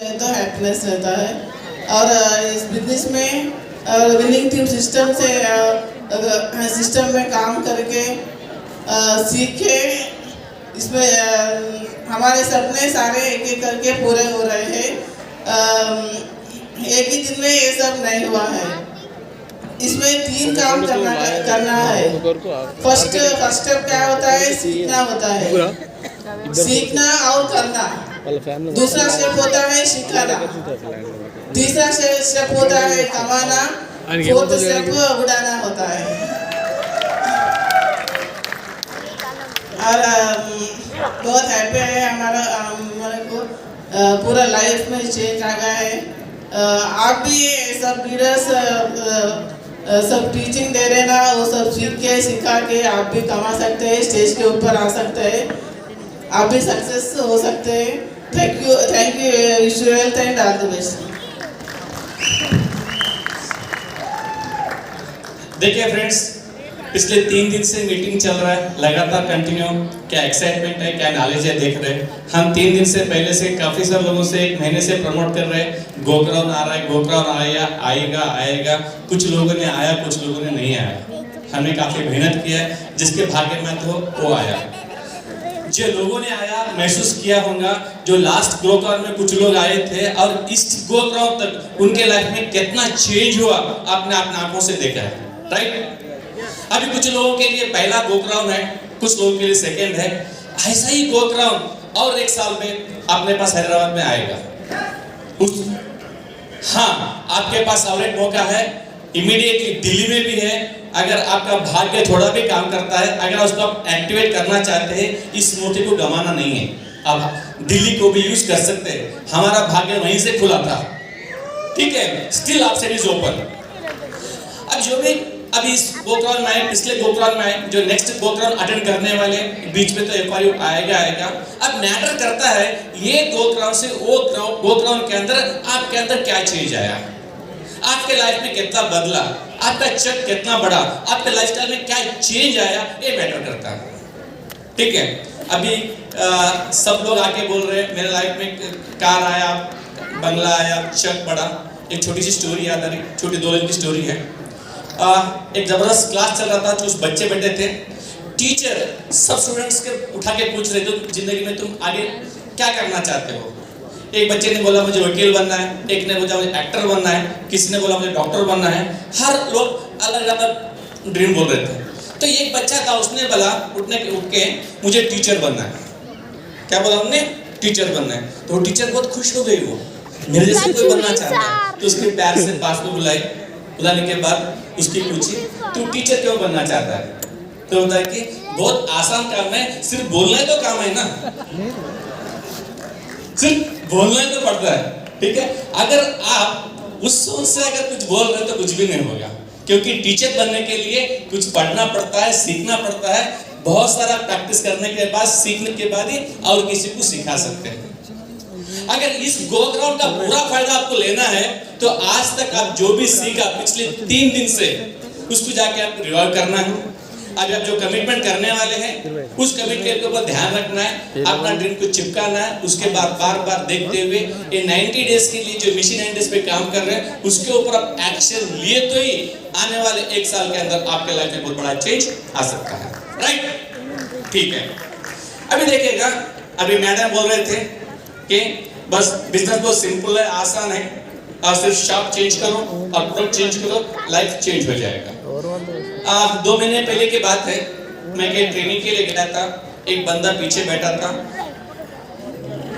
रहता है, हैप्पीनेस रहता है। और इस बिजनेस में विनिंग टीम सिस्टम से सिस्टम में काम करके सीख के इसमें हमारे सपने सारे एक एक करके पूरे हो रहे हैं। एक ही दिन में ये सब नहीं हुआ है, इसमें 3 काम करना है। फर्स्ट स्टेप क्या होता है? सीखना होता है, सीखना और करना। दूसरा स्टेप होता है सिखाना, तीसरा स्टेप होता है कमाना, फोर्थ स्टेप उड़ाना होता है। और बहुत हैप्पी है हमारे को पूरा लाइफ में चेंज आ गया है। आप भी सब लीडर्स सब टीचिंग दे रहे ना, वो सब सीख के सिखा के आप भी कमा सकते हैं, स्टेज के ऊपर आ सकते हैं, आप भी सक्सेस हो सकते हैं। Thank you wish you health and all the best. देखिए फ्रेंड्स, पिछले 3 दिन से मीटिंग चल रहा है लगातार कंटिन्यू। क्या एक्साइटमेंट है, क्या नॉलेज है, देख रहे हैं हम। 3 दिन से पहले से काफ़ी सारे लोगों से 1 महीने से प्रमोट कर रहे हैं। गोक्राउन आ रहा है, गोक्राउन आएगा। कुछ लोगों ने आया, कुछ लोगों ने नहीं आया। हमने काफ़ी मेहनत किया है, जिसके भाग्य में तो वो आया। जो लोगों ने आया महसूस किया होगा, जो लास्ट गोक्राउन में कुछ लोग आए थे और इस गोक्राउन तक उनके लाइफ में कितना चेंज हुआ आपने अपने आंखों से देखा है, राइट। अभी कुछ लोगों के लिए पहला गोक्राउन है, कुछ लोगों के लिए सेकेंड है। ऐसा ही गोक्राउन और 1 साल में अपने पास हैदराबाद में आएगा। हाँ, आपके पास और एक मौका है, इमीडिएटली दिल्ली में भी है। अगर आपका भाग्य थोड़ा भी काम करता है, अगर उसको आप एक्टिवेट करना चाहते हैं, इस मौके को गंवाना नहीं है। आप दिल्ली को भी यूज कर सकते हैं, हमारा भाग्य वहीं से खुला था, ठीक है। Still option is open. अब जो भी अभी इस गोक्राउन में आए, पिछले गोक्राउन में आए, जो नेक्स्ट गोक्राउन अटेंड करने वाले, बीच में तो FRU आएगा। अब मैटर करता है ये गोक्राउन से वो गोक्राउन के अंदर आपके अंदर क्या चेंज आया, आपके लाइफ में कितना बदला, आपका चेक कितना बढ़ा, आपके लाइफस्टाइल में क्या चेंज आया, ये मैटर करता है, ठीक है। अभी सब लोग आके बोल रहे हैं मेरे लाइफ में कार आया, बंगला आया, चेक बढ़ा। एक छोटी सी स्टोरी याद आ रही, छोटी 2 दिन की स्टोरी है। एक जबरदस्त क्लास चल रहा था, कुछ बच्चे बैठे थे। टीचर सब स्टूडेंट्स के उठा के पूछ रहे थे जिंदगी में तुम आगे क्या करना चाहते हो। एक बच्चे ने बोला मुझे वकील बनना है, एक ने बोला मुझे एक्टर बनना है, किसी ने बोला मुझे डॉक्टर बनना है। हर लोग अलग अलग ड्रीम बोल रहे थे। तो एक बच्चा था, उसने बोला उठ के मुझे टीचर बनना है। क्या बोला उन्होंने? टीचर बनना है। तो टीचर बहुत खुश हो गई, वो मेरे जैसे कोई बनना चाहता है। तो उसके प्यार से पास में बुलाने के बाद उसकी पूछी तू टीचर क्यों बनना चाहता है? तो बोलता है कि बहुत आसान काम है, सिर्फ बोलना ही तो काम है ना, सिर्फ बोलना ही तो पड़ता है, ठीक है। अगर आप उस सोच से अगर कुछ बोल रहे हैं तो कुछ भी नहीं होगा, क्योंकि टीचर बनने के लिए कुछ पढ़ना पड़ता है, सीखना पड़ता है। बहुत सारा प्रैक्टिस करने के बाद, सीखने के बाद ही और किसी को सिखा सकते हैं। अगर इस गोक्राउन का पूरा फायदा आपको लेना है तो आज तक आप जो भी सीखा पिछले 3 दिन से, उसको जाके आप रिवाइव करना है। आज आप जो कमिटमेंट करने वाले हैं, उस कमिटमेंट के ऊपर ध्यान रखना है, अपना ड्रीम को चिपकाना है, उसके बाद बार देखते हुए ये 90 डेज के लिए जो मिशन 90 डेज पे काम कर रहे हैं, उसके ऊपर आप एक्शन लिए तो ही आने वाले 1 साल के अंदर आपके लाइफ में बहुत बड़ा चेंज आ सकता है, राइट, ठीक है। अभी देखिएगा, अभी मैडम बोल रहे थे कि बस बिजनेस बहुत सिंपल है, आसान है, और सिर्फ शॉप चेंज करो और प्रोडक्ट चेंज करो, लाइफ चेंज हो जाएगा। 2 महीने पहले की बात है, मैं कहीं ट्रेनिंग के लिए गया था। एक बंदा पीछे बैठा था,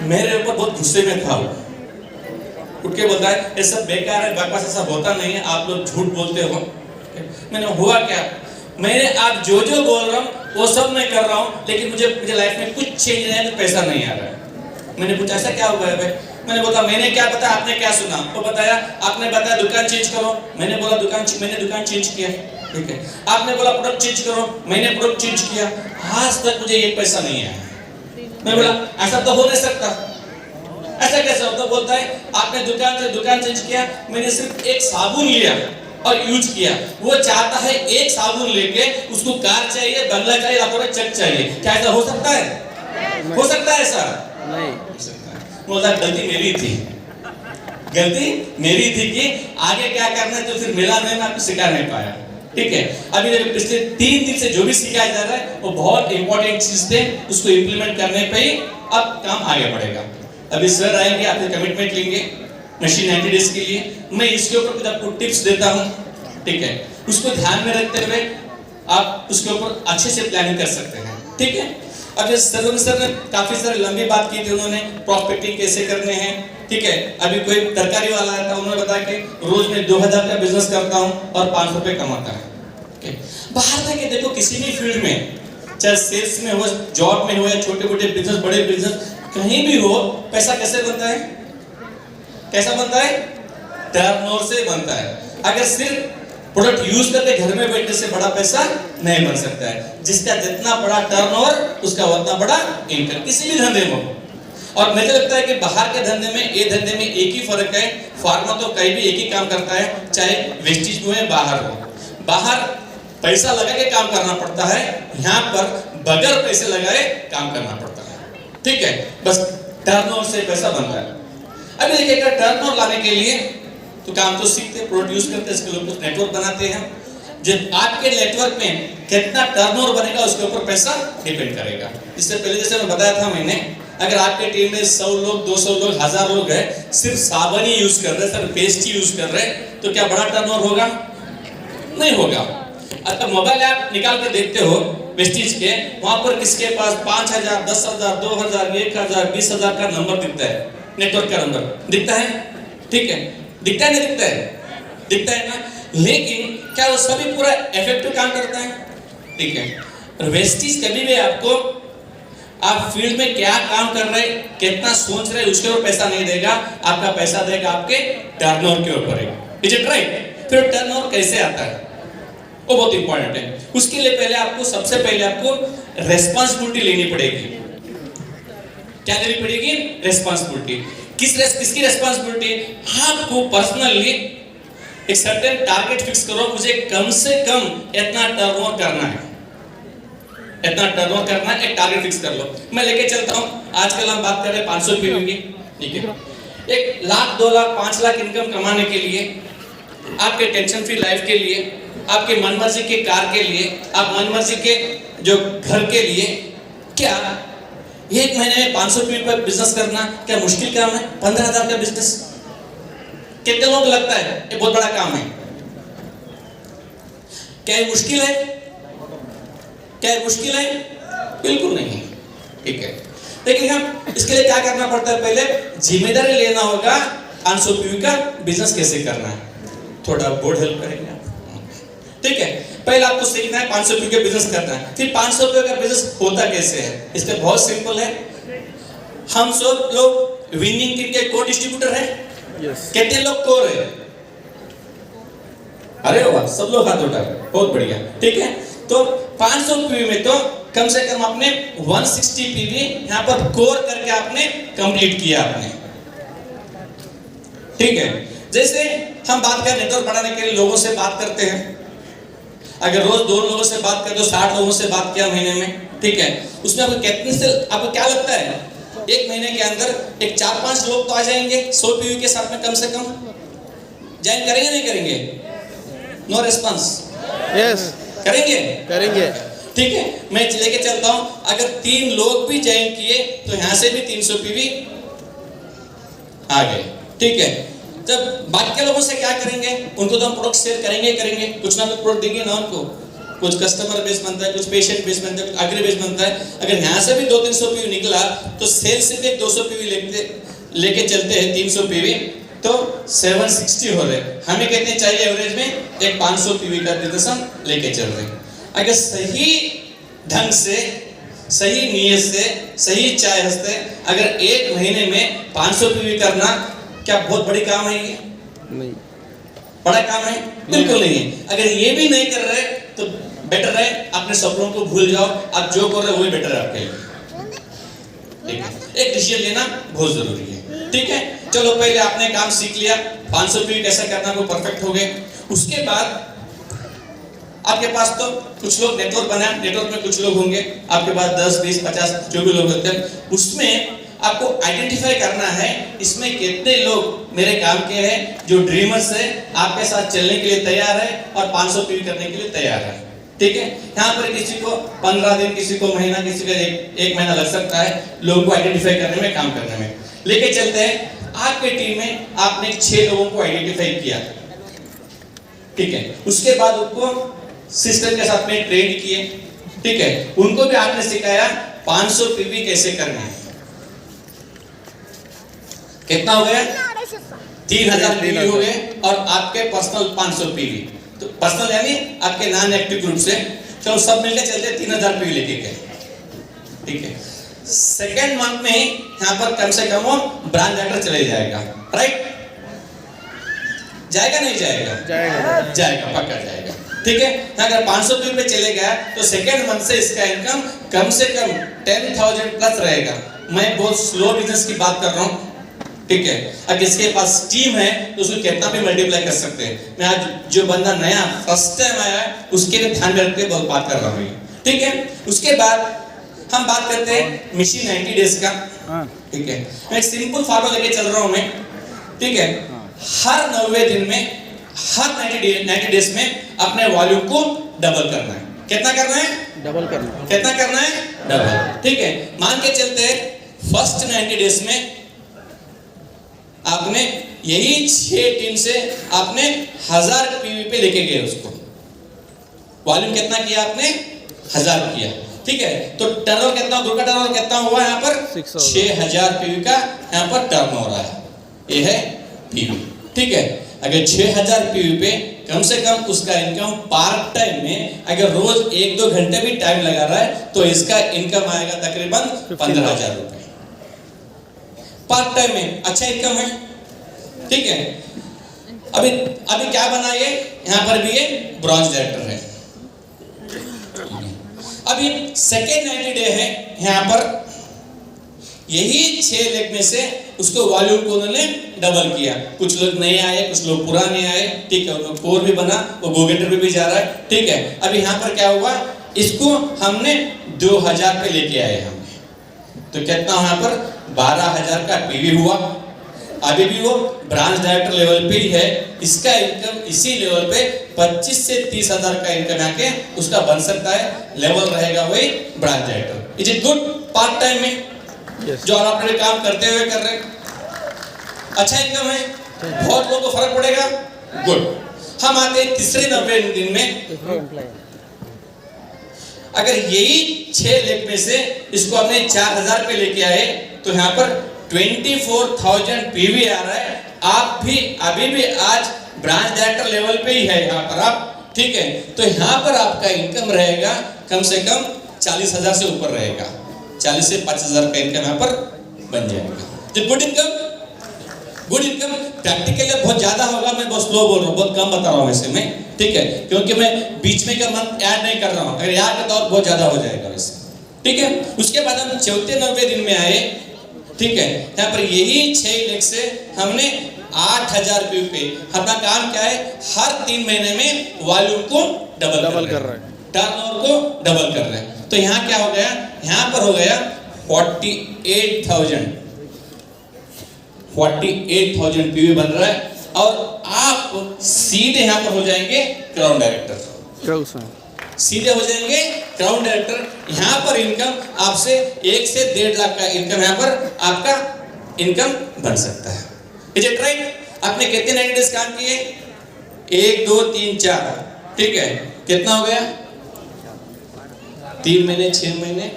मेरे ऊपर बहुत गुस्से में था। उठ के बोलता है ये सब बेकार है, बकवास, ऐसा होता नहीं है, आप लोग झूठ बोलते हो। मैंने हुआ क्या? मैंने आप जो बोल रहा हूँ वो सब मैं कर रहा हूँ, लेकिन मुझे लाइफ में कुछ चेंज नहीं है, पैसा नहीं आ रहा है। मैंने पूछा ऐसा क्या हुआ है भाई? मैंने बोला मैंने क्या पता, आपने क्या सुना? वो बताया, आपने बताया दुकान चेंज करो, मैंने बोला मैंने दुकान चेंज किया, ठीक है। आपने बोला प्रोडक्ट चेंज करो, मैंने प्रोडक्ट चेंज किया, आज तक मुझे 1 पैसा नहीं आया। मैं बोला ऐसा तो हो नहीं सकता, ऐसा कैसे होता? बोलता है आपने दुकान चेंज किया, मैंने सिर्फ 1 साबुन लिया और यूज किया। वो चाहता है 1 साबुन लेके उसको कार चाहिए, बंगला चाहिए, आपको चेक चाहिए। क्या ऐसा हो सकता है? हो सकता है ऐसा? नहीं। बोलता गलती मेरी थी, गलती मेरी थी कि आगे क्या करना है, तो फिर मिला नहीं, मैं आपको सिखा नहीं पाया। ठीक है, अभी देखो पिछले 3 दिन से जो भी सिखाया जा रहा है वो बहुत इंपॉर्टेंट चीज थे, उसको इंप्लीमेंट करने पे ही अब काम आगे बढ़ेगा। अभी सर आएंगे, आपसे कमिटमेंट लेंगे मशीन 90 डेज के लिए, मैं इसके ऊपर कुछ आपको टिप्स देता हूँ। ठीक है, उसको ध्यान में रखते हुए आप उसके ऊपर अच्छे से प्लानिंग कर सकते हैं। ठीक है, अब सर ने काफी सारी लंबी बात की थी, उन्होंने प्रॉस्पेक्टिंग कैसे करने हैं। ठीक है, अभी कोई तरकारी वाला आया था, उन्होंने बताया कि रोज में 2000 का बिजनेस करता हूँ और 500 रुपए कमाता है। बाहर जाके देखो, किसी भी फील्ड में, चाहे सेल्स में हो, जॉब में हो, या छोटे मोटे बिजनेस, बड़े बिजनेस, कहीं भी हो, पैसा कैसे बनता है? कैसा बनता है? टर्नओवर से बनता है। अगर सिर्फ प्रोडक्ट यूज करके घर में बैठने से बड़ा पैसा नहीं बन सकता है। जिसका जितना बड़ा टर्नओवर उसका उतना बड़ा इनकम, किसी भी धंधे में हो। और मुझे लगता है कि बाहर के धंधे में, ये धंधे में एक ही फर्क है, फार्मर तो कहीं भी एक ही काम करता है, चाहे वेस्टेज में हो, बाहर हो। बाहर पैसा लगा के काम करना पड़ता है, यहाँ पर बगैर पैसे लगाए काम करना पड़ता है। ठीक है, बस टर्नओवर से पैसा बनता है। अभी देखिएगा, टर्नओवर लाने के लिए तो काम तो सीखते, प्रोडक्ट यूज करते, इसके लिए कुछ नेटवर्क बनाते हैं। जब आपके नेटवर्क में कितना टर्नओवर बनेगा उसके ऊपर पैसा डिपेंड करेगा। इससे पहले जैसे मैं बताया था मैंने, अगर आपके टीम में 100 लोग, 200 लोग, 1000 लोग हैं, सिर्फ साबुन ही यूज कर रहे हैं, सिर्फ पेस्ट ही यूज कर रहे हैं, तो क्या बड़ा टर्नओवर होगा? नहीं होगा। अगर मोबाइल ऐप निकाल के देखते हो वेस्टीज के, वहां पर किसके पास 5000, 10,000, 2000, 1000, 20,000 का नंबर दिखता है, नेटवर्क का नंबर दिखता है। ठीक है, दिखता है, नहीं दिखता है? दिखता है ना। लेकिन क्या वो सभी पूरा इफेक्टिव काम करता है? ठीक है, वेस्टीज कभी भी आपको, आप फील्ड में क्या काम कर रहे, कितना सोच रहे, उसके ऊपर पैसा नहीं देगा, आपका पैसा देगा आपके टर्नओवर के ऊपर। Is it right? फिर टर्नओवर कैसे आता है वो बहुत इंपॉर्टेंट है। उसके लिए पहले आपको, सबसे पहले आपको रेस्पॉन्सिबिलिटी लेनी पड़ेगी। क्या लेनी पड़ेगी? रेस्पॉन्सिबिलिटी। किसकी रेस्पॉन्सिबिलिटी? आपको पर्सनली एक सर्टेन टारगेट फिक्स करो, मुझे कम से कम इतना टर्नओवर करना है, इतना टर्नओवर करना है, एक टारगेट फिक्स कर लो। मैं लेके चलता हूं, आजकल हम बात कर रहे हैं 500 पीवी की। ठीक है, 1 लाख, 2 लाख, 5 लाख इनकम कमाने के लिए, आपके टेंशन फ्री लाइफ के लिए, आपके मनमर्जी के कार के लिए, आप मनमर्जी के जो घर के लिए, क्या 1 महीने में 500 पीवी पर बिजनेस करना क्या मुश्किल काम है? 15,000 का बिजनेस कितने लोगों को लगता है ये बहुत बड़ा काम है? क्या ये मुश्किल है? क्या ये मुश्किल है? बिल्कुल नहीं है। ठीक है, लेकिन हम इसके लिए क्या करना पड़ता है? पहले जिम्मेदारी लेना होगा, 500 पीवी का बिजनेस कैसे करना है। थोड़ा बोर्ड हेल्प करेंगे आप। ठीक है, पहले आपको सीखना है 500 पीवी का बिजनेस करना है। फिर 500 पीवी का बिजनेस होता कैसे है? इसका बहुत सिंपल है। हम सब लोग विनिंग टीम के को डिस्ट्रीब्यूटर है। कितने लोग कोर है? अरे वाह, सब लोग हाथ उठा रहे, बहुत बढ़िया। ठीक है, तो 500 पीवी में तो कम से कम आपने 160 पीवी यहाँ पर कोर करके आपने कंप्लीट किया आपने। ठीक है, जैसे हम बात करें नेटवर्क बढ़ाने के लिए, लोगों से बात करते हैं। अगर रोज 2 लोगों से बात करते हो, 60 लोगों से बात किया महीने में। ठीक है, उसमें आपको कितने से, आपको क्या लगता है 1 महीने के अंदर एक 4-5 लोग तो आ जाएंगे 100 पीवी के साथ में, कम से कम ज्वाइन करेंगे नहीं करेंगे? No response? यस, करेंगे। ठीक है, मैं लेके चलता हूं, अगर 3 लोग भी ज्वाइन किए तो यहां से भी 300 पीवी आ गए। ठीक है, जब बाकी के लोगों से क्या करेंगे? उनको तो हम प्रोडक्ट सेल करेंगे, कुछ ना कुछ प्रोडक्ट देंगे ना उनको। कुछ कस्टमर बेस बनता है, कुछ पेशेंट बेस बनता है, कुछ एग्री बेस बनता है। अगर यहाँ से भी 200-300 पीवी निकला तो सेल से भी 200 पीवी लेके चलते हैं, 300 पीवी तो 760 हो रहे। हमें कितने चाहिए एवरेज में? एक 500 पीवी का बिजनेस हम लेके चल रहे हैं। अगर सही ढंग से, सही नीयत से, सही चाह से अगर 1 महीने में 500 पीवी करना क्या बहुत बड़ी काम है? ये नहीं बड़ा काम है, बिल्कुल नहीं है। अगर ये भी नहीं कर रहे तो बेटर है अपने सपनों को भूल जाओ, आप जो कर रहे हो वही बेटर है आपके लिए। ठीक है, एक डिसीजन लेना बहुत जरूरी है। ठीक है, चलो पहले आपने काम सीख लिया, 500 पीवी कैसे करना वो परफेक्ट हो गए। उसके बाद आपके पास तो कुछ लोग नेटवर्क बना, नेटवर्क में कुछ लोग होंगे, आपके पास 10, 20, 50 जो भी लोग होते हैं, उसमें आपको आइडेंटिफाई करना है इसमें कितने लोग मेरे काम के हैं जो ड्रीमर्स है, आपके साथ चलने के लिए तैयार है और 500 पीवी करने के लिए तैयार है। ठीक है, यहाँ पर किसी को 15 दिन, किसी को महीना, किसी को एक महीना लग सकता है लोगों को आइडेंटिफाई करने में, काम करने में। लेके चलते हैं, आपके टीम में आपने 6 लोगों को आइडेंटिफाई किया, ठीक है, उसके बाद उनको सिस्टम के साथ में ट्रेन किए, ठीक है, उनको भी आपने सिखाया 500 पीवी कैसे करना है। कितना हो गया? 3000 पीवी हो गए और आपके पर्सनल 500 पीवी। तो पर्सनल यानी आपके नॉन एक्टिव ग्रुप से, चलो सब मिलकर चलते 3000 पीवी लेके गए, ठीक है। सेकेंड मंथ में यहाँ पर कम से कम वो ब्रांच डायरेक्टर चले जाएगा, राइट? जाएगा नहीं जाएगा? जाएगा, पक्का जाएगा, ठीक है। अगर 500 पीवी पे चले गया तो सेकेंड मंथ से इसका इनकम कम से कम 10,000 प्लस रहेगा। मैं बहुत स्लो बिजनेस की बात कर रहा हूँ, ठीक है। अगर इसके पास टीम है तो उसको कितना भी मल्टीप्लाई कर सकते हैं। मैं आज जो बंदा नया फर्स्ट टाइम आया है उसके लिए ध्यान रख के बहुत बात कर रहा हूँ, ठीक है। उसके बाद हम बात करते हैं मिशन 90 डेज का, ठीक है। मैं एक सिंपल फॉर्मूला लेके चल रहा हूँ मैं, ठीक है। हर 90 दिन में, हर 90 डेज में अपने वॉल्यूम को डबल करना है। कितना करना है? डबल करना। कितना करना है? डबल, ठीक है। मान के चलते हैं फर्स्ट 90 डेज में आपने यही 6 टीम से आपने 1000 पीवी पे लेके गए उसको। वॉल्यूम कितना किया आपने? 1000 किया, ठीक है। तो टर्नओवर कितना, ग्रुप का टर्नओवर कितना हुआ यहाँ पर? 6000 पीवी का यहाँ पर टर्नओवर आया। ये है पीवी, ठीक है। अगर 6000 पीवी पे कम से कम उसका इनकम पार्ट टाइम में अगर रोज 1-2 घंटे भी टाइम लगा रहा है तो इसका इनकम आएगा तकरीबन 15,000 रुपए पार्ट टाइम में। अच्छा इनकम है, ठीक है। अभी क्या बना ये? यहाँ पर भी ये ब्रॉन्ज डायरेक्टर है। अभी सेकेंड 90 डे है, यहाँ पर यही 6 लेग में से उसको वॉल्यूम को उन्होंने डबल किया। कुछ लोग नए आए, कुछ लोग पुराने आए, ठीक है। उनको कोर भी बना, वो गोगेटर भी जा रहा है, ठीक है। अभी यहाँ पर क्या हुआ, इसको हमने 2000 पे लेके आए हमने, तो कितना यहाँ पर 12000 का पीवी हुआ। अभी भी वो ब्रांच डायरेक्टर लेवल पे ही है। इसका इनकम इसी लेवल पे 25 से 30,000 का इनकम आके उसका बन सकता है। लेवल रहेगा वही branch director. Is it good? Part time में जो आप अपने काम करते हुए कर रहे हैं, अच्छा इनकम है, बहुत लोगों को फर्क पड़ेगा, गुड। हम आते हैं तीसरे 90 दिन में। अगर यही 6 लेग में से इसको हमने 4000 पे लेके आए तो यहाँ पर 24,000 पीवी आ रहा है। आप भी अभी भी आज ब्रांच डायरेक्टर लेवल पे ही है यहाँ पर आप, ठीक है। तो यहाँ पर आपका इनकम रहेगा कम से कम 40,000 से ऊपर रहेगा। 40 से 50,000 का इनकम यहाँ पर बन जाएगा। तो good income, good income. Practically बहुत ज्यादा होगा, मैं बहुत स्लो बोल रहा हूँ, बहुत कम बता रहा हूँ वैसे मैं, ठीक है, क्योंकि मैं बीच में का मंथ ऐड नहीं कर रहा हूँ। अगर याद करता हूँ बहुत ज्यादा हो जाएगा वैसे, ठीक है। उसके बाद हम चौथे 90 दिन में आए, ठीक है। यहाँ पर यही 6 लेग से हमने 8000 पीवी पे। अपना काम क्या है, हर 3 महीने में वॉल्यूम को डबल कर रहे हैं, टर्नओवर को डबल कर रहे हैं। तो यहाँ क्या हो गया, यहाँ पर हो गया 48,000 पीवी बन रहा है और आप सीधे यहाँ पर हो जाएंगे क्राउन डायरेक्टर, सीधे हो जाएंगे क्राउन डायरेक्टर। यहाँ पर इनकम आपसे 1 से 1.5 लाख का इनकम यहाँ पर आपका इनकम बन सकता है। Is it right? आपने कितने 90 डेज काम किए? 1, 2, 3, 4, ठीक है। कितना हो गया? 3 महीने, 6 महीने,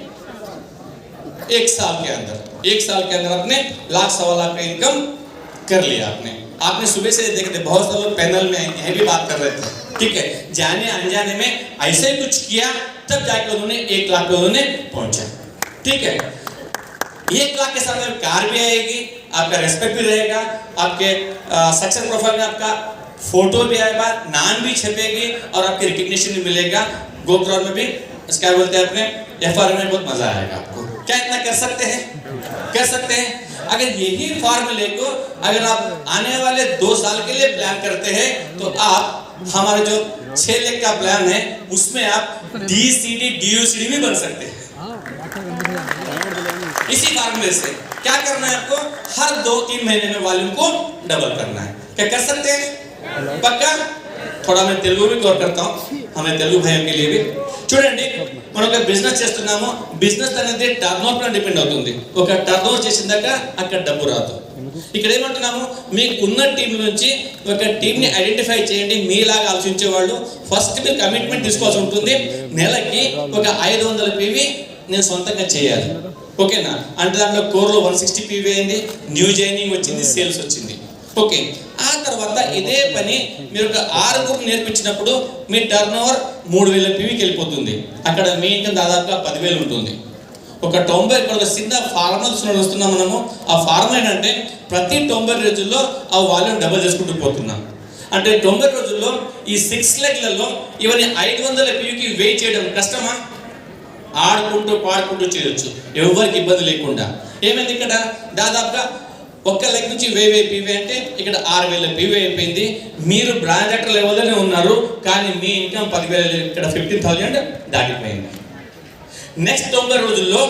1 साल के अंदर, 1 साल के अंदर आपने 1 लाख, 1.25 लाख का इनकम कर लिया। आपने सुबह से देखे थे बहुत सारे लोग पैनल में यही भी बात कर रहे थे, ठीक है। जाने अनजाने में ऐसे कुछ किया तब जाके उन्होंने 1 लाख पे उन्होंने पहुंचा, ठीक है। 1 लाख के साथ में कार भी आएगी, आपका रेस्पेक्ट भी रहेगा, आपके सक्सेस प्रोफाइल में आपका फोटो भी आएगा, नाम भी छपेगी और आपके रिकग्निशन भी मिलेगा। गोक्राउड में भी क्या बोलते हैं अपने एफआर में बहुत मजा आएगा आपको। क्या इतना कर सकते हैं? कर सकते हैं। अगर यही फॉर्मूले को अगर आप आने वाले 2 साल के लिए प्लान करते हैं तो आप हमारे जो 6 लेग का प्लान है उसमें आप DCD DUCD भी बन सकते हैं इसी फॉर्मूले से। क्या करना है आपको, हर 2-3 महीने में वॉल्यूम को डबल करना है। क्या कर सकते हैं? పక్కా? थोड़ा मैं तेलुगु भी कवर करता हूँ, हमें तेलुगु भाइयों के लिए भी। చూడండి, మనం ఒక బిజినెస్ చేస్తున్నాము, బిజినెస్ అనేది టర్నోవర్ పైన డిపెండ్ అవుతుంది. ఒక టర్నోవర్ చేసిందాక అక్కడ డబ్బు రాదు. ఇక్కడ ఏమంటున్నాము, మీకు ఉన్న టీం నుంచి ఒక టీంని ఐడెంటిఫై చేయండి. మీలాగా ఆలోచించే వాళ్ళు ఫస్ట్ మీరు కమిట్మెంట్ తీసుకోవాల్సి ఉంటుంది. నెలకి ఒక 500 పీవీ నేను సొంతంగా చేయాలి, ఓకేనా? అంటే దాంట్లో కోర్లో 160 పీవీ అయింది, న్యూ జాయినింగ్ వచ్చింది, సేల్స్ వచ్చింది, ఓకే. ఆ తర్వాత ఇదే పని మీరు ఒక 6 నేర్పించినప్పుడు మీ టర్నోవర్ 3000 పీవీకి వెళ్ళిపోతుంది. అక్కడ మీ ఇన్కమ్ దాదాపుగా 10,000 ఉంటుంది. ఒక 90 ఇక్కడ ఒక చిన్న ఫార్ములా వస్తున్నాం మనము. ఆ ఫార్ములా ఏంటంటే ప్రతి 90 రోజుల్లో ఆ వాల్యూమ్ డబుల్ చేసుకుంటూ పోతున్నాం. అంటే 90 రోజుల్లో ఈ 6 లెగ్లలో ఇవన్నీ 500 పీవీకి వెయిట్ చేయడం కష్టమా? ఆడుకుంటూ పాడుకుంటూ చేయొచ్చు, ఎవరికి ఇబ్బంది లేకుండా. ఏమైంది ఇక్కడ దాదాపుగా ఒక్క లెగ్ నుంచి 1000 పీవీ అంటే ఇక్కడ 6000 పీవీ అయిపోయింది. మీరు బ్రాండ్ డైరెక్టర్ లెవెల్లోనే ఉన్నారు, కానీ మీ ఇన్కమ్ 10,000, ఇక్కడ 15,000 దాటిపోయింది. నెక్స్ట్ 90 రోజుల్లో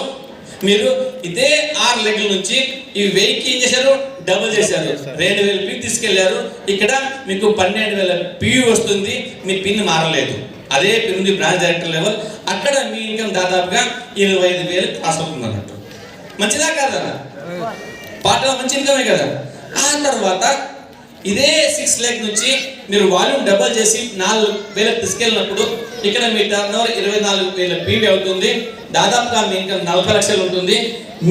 మీరు ఇదే 6 లెగ్ల నుంచి ఈ 1000కి ఏం చేశారు, డబుల్ చేశారు, 2000 పీవీ తీసుకెళ్లారు. ఇక్కడ మీకు 12,000 పీవీ వస్తుంది. మీ పిన్ మారలేదు, అదే పిన్ ఉంది బ్రాంచ్ డైరెక్టర్ లెవెల్. అక్కడ మీ ఇన్కమ్ దాదాపుగా 25,000 క్రాస్ అవుతుంది అన్నట్టు. మంచిదా కాదా? పాటలో మంచి ఇన్కమే కదా. ఆ తర్వాత ఇదే 6 లెగ్ నుంచి మీరు వాల్యూమ్ డబల్ చేసి 4,000 తీసుకెళ్ళినప్పుడు ఇక్కడ మీ టర్నోవర్ 24,000 పీవీ అవుతుంది. దాదాపుగా మీ ఇన్కమ్ 40 లక్షలు ఉంటుంది.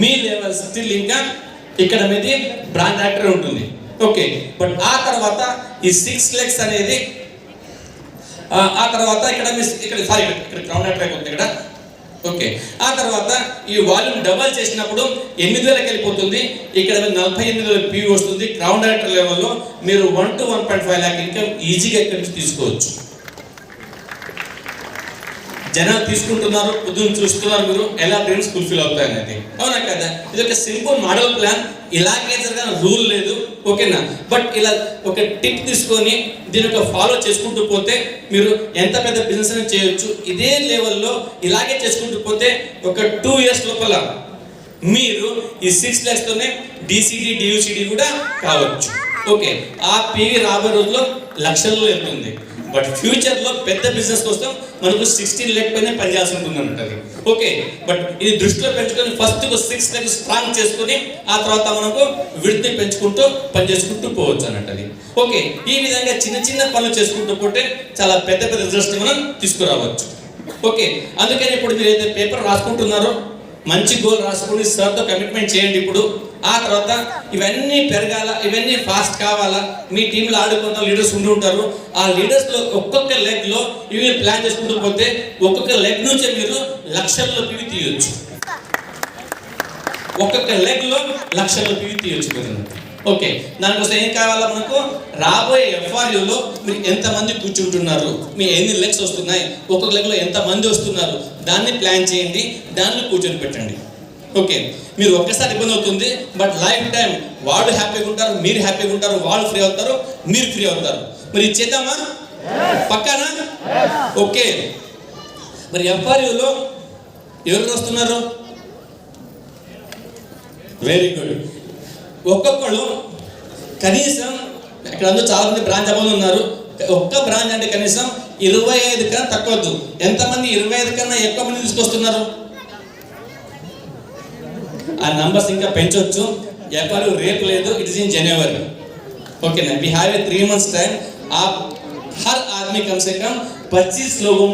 మీ లెవెల్ స్టిల్ ఇంకా ఇక్కడ మీది బ్రాండ్ డైరెక్టర్ ఉంటుంది, ఓకే. బట్ ఆ తర్వాత ఈ 6 లెగ్స్ అనేది ఆ తర్వాత ఇక్కడ క్రౌన్ డైరెక్టర్ ఉంది ఇక్కడ, ఓకే. ఆ తర్వాత ఈ వాల్యూమ్ డబల్ చేసినప్పుడు 8,000కి వెళ్ళిపోతుంది. ఇక్కడ 48,000 పీవీ వస్తుంది. క్రౌన్ డైరెక్టర్ లెవెల్లో మీరు 1 to 1.5 లాక్ ఇన్కమ్ ఈజీగా ఇక్కడి నుంచి తీసుకోవచ్చు. జనాలు తీసుకుంటున్నారు, పొద్దున్న చూస్తున్నారు మీరు ఎలా డ్రీమ్స్ ఫుల్ఫిల్ అవుతాయి అనేది, అవునా కదా? ఇది ఒక సింపుల్ మోడల్ ప్లాన్, ఇలాగే జరగాలని రూల్ లేదు, ఓకేనా? బట్ ఇలా ఒక టిప్ తీసుకొని దీని ఒక ఫాలో చేసుకుంటూ పోతే మీరు ఎంత పెద్ద బిజినెస్ అని చేయొచ్చు. ఇదే లెవెల్లో ఇలాగే చేసుకుంటూ పోతే ఒక 2 years లోపల మీరు ఈ 6 lakhs-తోనే డిసిడి డియూసిడి కూడా కావచ్చు, ఓకే. ఆ పీవీ రాబోయే రోజుల్లో లక్షల్లో వెళ్తుంది. బట్ ఫ్యూచర్లో పెద్ద బిజినెస్ కోసం మనకు 16 lakh పైన పనిచేయాల్సి ఉంటుంది అంటది, ఓకే. బట్ ఇది దృష్టిలో పెంచుకొని ఫస్ట్ 6 lakhs స్ట్రాంగ్ చేసుకొని ఆ తర్వాత మనకు విడుదల పెంచుకుంటూ పని చేసుకుంటూ పోవచ్చు అన్నట్టు, ఓకే. ఈ విధంగా చిన్న చిన్న పనులు చేసుకుంటూ పోతే చాలా పెద్ద పెద్ద రిజల్ట్స్ మనం తీసుకురావచ్చు, ఓకే. అందుకని ఇప్పుడు మీరు ఏదైతే పేపర్ రాసుకుంటున్నారో మంచి గోల్ రాసుకుని సార్తో కమిట్మెంట్ చేయండి ఇప్పుడు. ఆ తర్వాత ఇవన్నీ పెరగాల, ఇవన్నీ ఫాస్ట్ కావాలా. మీ టీంలో ఆడుకున్న లీడర్స్ ఉండి ఉంటారు. ఆ లీడర్స్లో ఒక్కొక్క లెగ్లో ఇవి ప్లాన్ చేసుకుంటూ పోతే ఒక్కొక్క లెగ్ నుంచే మీరు లక్షల్లో పీవీ తీయొచ్చు. ఒక్కొక్క లెగ్లో లక్షల్లో పీవీ తీయొచ్చు కదా, ఓకే. దానికోసం ఏం కావాలా మనకు, రాబోయే ఎఫ్ఆర్యూలో మీరు ఎంతమంది కూర్చుంటున్నారు, మీ ఎన్ని లెగ్స్ వస్తున్నాయి, ఒక్కొక్క లెగ్లో ఎంతమంది వస్తున్నారు, దాన్ని ప్లాన్ చేయండి, దాన్ని కూర్చొని పెట్టండి, ఓకే. మీరు ఒక్కసారి ఇబ్బంది అవుతుంది, బట్ లైఫ్ టైం వాళ్ళు హ్యాపీగా ఉంటారు, మీరు హ్యాపీగా ఉంటారు, వాళ్ళు ఫ్రీ అవుతారు, మీరు ఫ్రీ అవుతారు. మరి ఇది చేద్దామా? పక్కానా? ఓకే. మరి ఎఫ్ఆర్యూలో ఎవరు వస్తున్నారు? Very good. ఒక్కొక్కళ్ళు కనీసం ఇక్కడ అందరూ చాలా మంది బ్రాంచ్ అవ్వాలి ఉన్నారు. ఒక్క బ్రాంచ్ అంటే కనీసం 25 కన్నా తక్కువద్దు. ఎంతమంది 25 కన్నా ఎక్కువ మంది తీసుకొస్తున్నారు? ఆ నంబర్స్ ఇంకా పెంచవచ్చు. ఎఫ్ఆర్యూ రేపు లేదు, ఇట్ ఇస్ ఇన్ January, ఓకేనా? We have 3 months time. आप हर आदमी कम से कम 25 लोगों